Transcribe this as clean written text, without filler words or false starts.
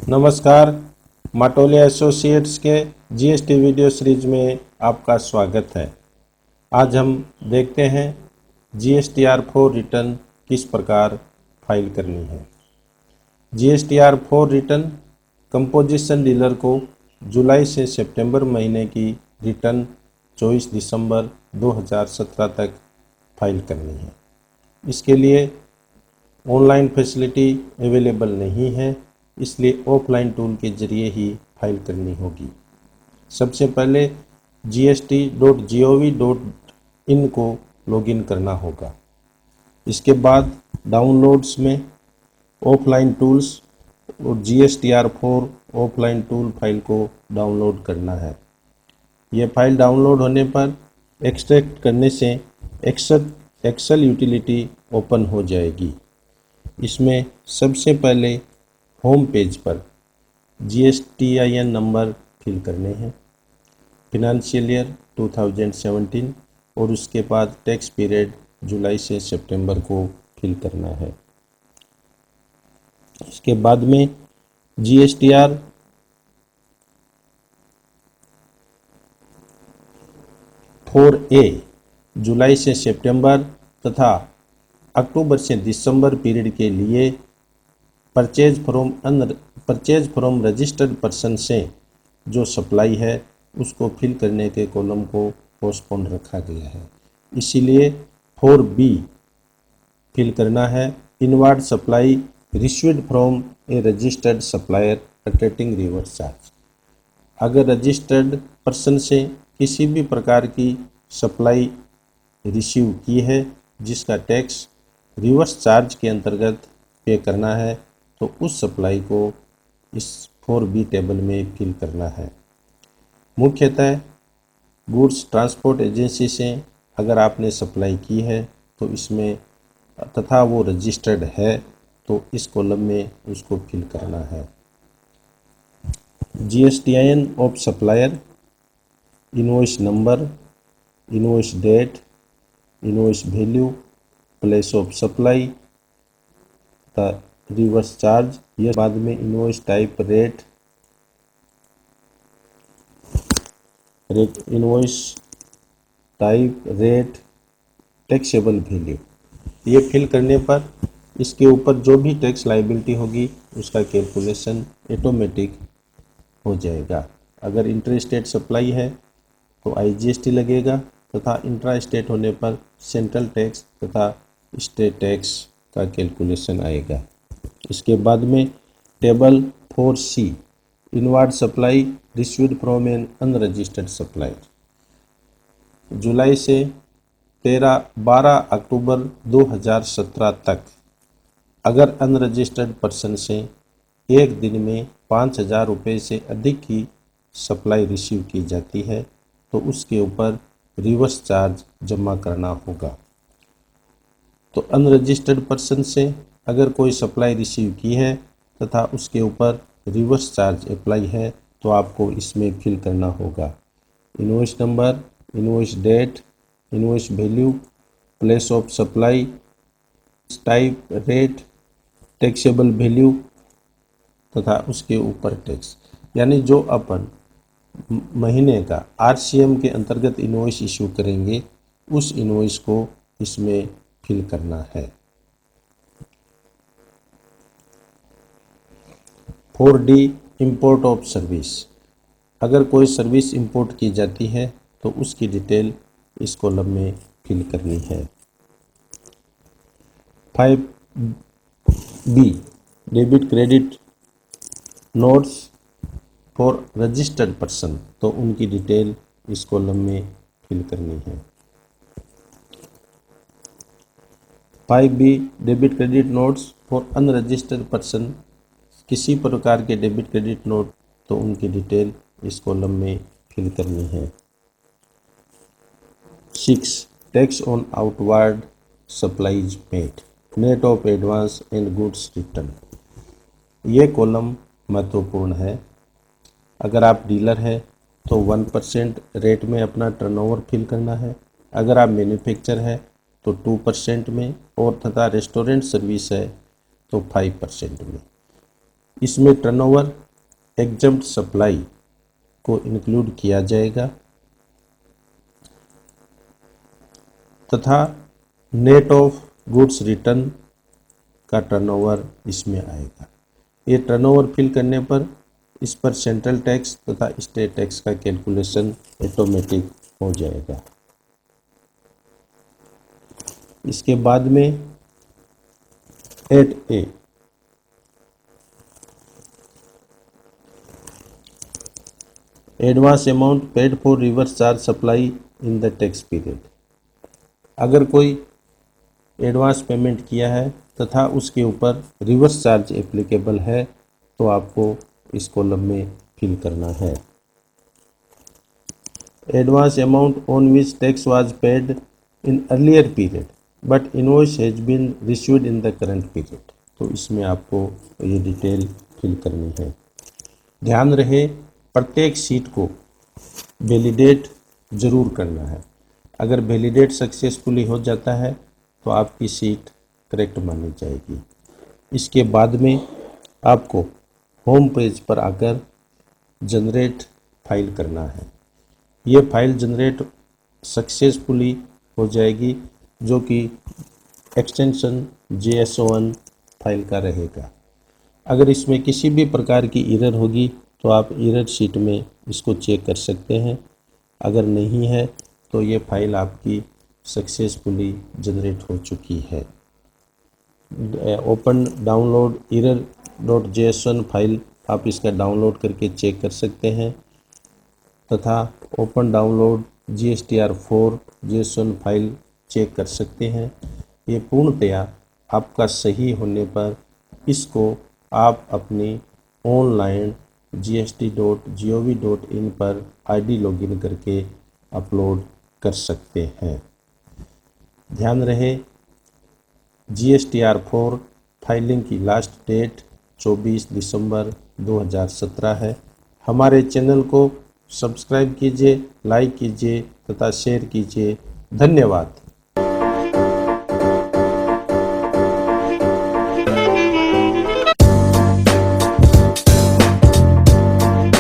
नमस्कार। माटोलिया एसोसिएट्स के GST video series में आपका स्वागत है। आज हम देखते हैं GSTR4 रिटर्न किस प्रकार फाइल करनी है। GSTR4 रिटर्न कंपोजिशन डीलर को जुलाई से सितंबर महीने की रिटर्न 24 दिसंबर 2017 तक फाइल करनी है। इसके लिए ऑनलाइन फैसिलिटी अवेलेबल नहीं है, इसलिए ऑफलाइन टूल के जरिए ही फाइल करनी होगी। सबसे पहले gst.gov.in को लॉगिन करना होगा। इसके बाद डाउनलोड्स में ऑफलाइन टूल्स और GSTR4 ऑफलाइन टूल फाइल को डाउनलोड करना है। यह फाइल डाउनलोड होने पर एक्सट्रैक्ट करने से एक्सेल यूटिलिटी ओपन हो जाएगी। इसमें सबसे पहले होम पेज पर GSTIN नंबर फिल करने हैं, फिनंशियल ईयर 2017 और उसके बाद टैक्स पीरियड जुलाई से सितंबर को फिल करना है। इसके बाद में GSTR 4A जुलाई से सितंबर तथा अक्टूबर से दिसंबर पीरियड के लिए परचेज फ्रॉम रजिस्टर्ड पर्सन से जो सप्लाई है उसको फिल करने के कॉलम को पोस्टपोन रखा गया है, इसीलिए 4B फिल करना है। Inward supply received from a registered supplier attracting reverse charge. अगर रजिस्टर्ड पर्सन से किसी भी प्रकार की सप्लाई रिसीव की है जिसका टैक्स रिवर्स चार्ज के अंतर्गत पे करना है, तो उस सप्लाई को इस 4B टेबल में फिल करना है। मुख्यतः गुड्स ट्रांसपोर्ट एजेंसी से अगर आपने सप्लाई की है तो इसमें तथा वो रजिस्टर्ड है तो इस कॉलम में उसको फिल करना है। GSTIN of supplier, invoice number, invoice date, invoice value, place of supply तथा रिवर्स चार्ज। यह बाद में invoice type, invoice type, rate, taxable value. ये फिल करने पर इसके ऊपर जो भी टैक्स लायबिलिटी होगी उसका कैलकुलेशन ऑटोमेटिक हो जाएगा। अगर इंटर स्टेट सप्लाई है तो IGST लगेगा तथा इंट्रा स्टेट होने पर सेंट्रल टैक्स तथा स्टेट टैक्स का कैलकुलेशन आएगा। इसके बाद में table 4C inward supply received from an unregistered supplier. जुलाई से 12 अक्टूबर 2017 तक अगर अनरजिस्टर्ड पर्सन से एक दिन में 5,000 रुपये से अधिक की सप्लाई रिसीव की जाती है तो उसके ऊपर रिवर्स चार्ज जमा करना होगा। तो अनरजिस्टर्ड पर्सन से अगर कोई सप्लाई रिसीव की है तथा उसके ऊपर रिवर्स चार्ज अप्लाई है तो आपको इसमें फिल करना होगा invoice number, invoice date, invoice value, place of supply, type, rate, taxable value तथा उसके ऊपर टैक्स। यानी जो अपन महीने का RCM के अंतर्गत इनवॉइस इशू करेंगे उस इनवॉइस को इसमें फिल करना है। 4D import of service. अगर कोई सर्विस इंपोर्ट की जाती है तो उसकी डिटेल इस कॉलम में फिल करनी है। 5B debit credit notes for registered person, तो उनकी डिटेल इस कॉलम में फिल करनी है। 5B debit credit notes for unregistered person, किसी प्रकार के डेबिट क्रेडिट नोट तो उनकी डिटेल इस कॉलम में फिल करनी है। 6 tax on outward supplies made, net of advance and goods return. ये कॉलम महत्वपूर्ण है। अगर आप डीलर हैं तो 1% रेट में अपना टर्नओवर फिल करना है। अगर आप मैन्युफैक्चर है तो 2% में और तथा रेस्टोरेंट सर्विस है तो 5% में। इसमें टर्नओवर एग्जम्प्ट सप्लाई को इंक्लूड किया जाएगा तथा नेट ऑफ गुड्स रिटर्न का टर्नओवर इसमें आएगा। ये टर्नओवर फिल करने पर इस पर सेंट्रल टैक्स तथा स्टेट टैक्स का कैलकुलेशन ऑटोमेटिक हो जाएगा। इसके बाद में 8A advance amount paid for reverse charge supply in the tax period. अगर कोई एडवांस पेमेंट किया है तथा उसके ऊपर रिवर्स चार्ज एप्लीकेबल है तो आपको इस कॉलम में फिल करना है। Advance amount on which tax was paid in earlier period but invoice has been received in the current period. तो इसमें आपको ये डिटेल फिल करनी है। ध्यान रहे प्रत्येक सीट को वैलिडेट जरूर करना है। अगर वैलिडेट सक्सेसफुली हो जाता है तो आपकी सीट करेक्ट मानी जाएगी। इसके बाद में आपको होम पेज पर आकर जनरेट फाइल करना है। ये फाइल जनरेट सक्सेसफुली हो जाएगी जो कि एक्सटेंशन JS01 फाइल का रहेगा। अगर इसमें किसी भी प्रकार की एरर होगी तो आप एरर शीट में इसको चेक कर सकते हैं। अगर नहीं है तो ये फाइल आपकी सक्सेसफुली जनरेट हो चुकी है। ओपन डाउनलोड error.json फाइल आप इसका डाउनलोड करके चेक कर सकते हैं तथा open download GSTR4 JSON file check कर सकते हैं। ये पूर्णतया आपका सही होने पर इसको आप अपनी ऑनलाइन gst.gov.in पर ID लॉगिन करके अपलोड कर सकते हैं। ध्यान रहे GSTR4 फाइलिंग की लास्ट डेट 24 दिसंबर 2017 है। हमारे चैनल को सब्सक्राइब कीजिए, लाइक कीजिए तथा शेयर कीजिए। धन्यवाद।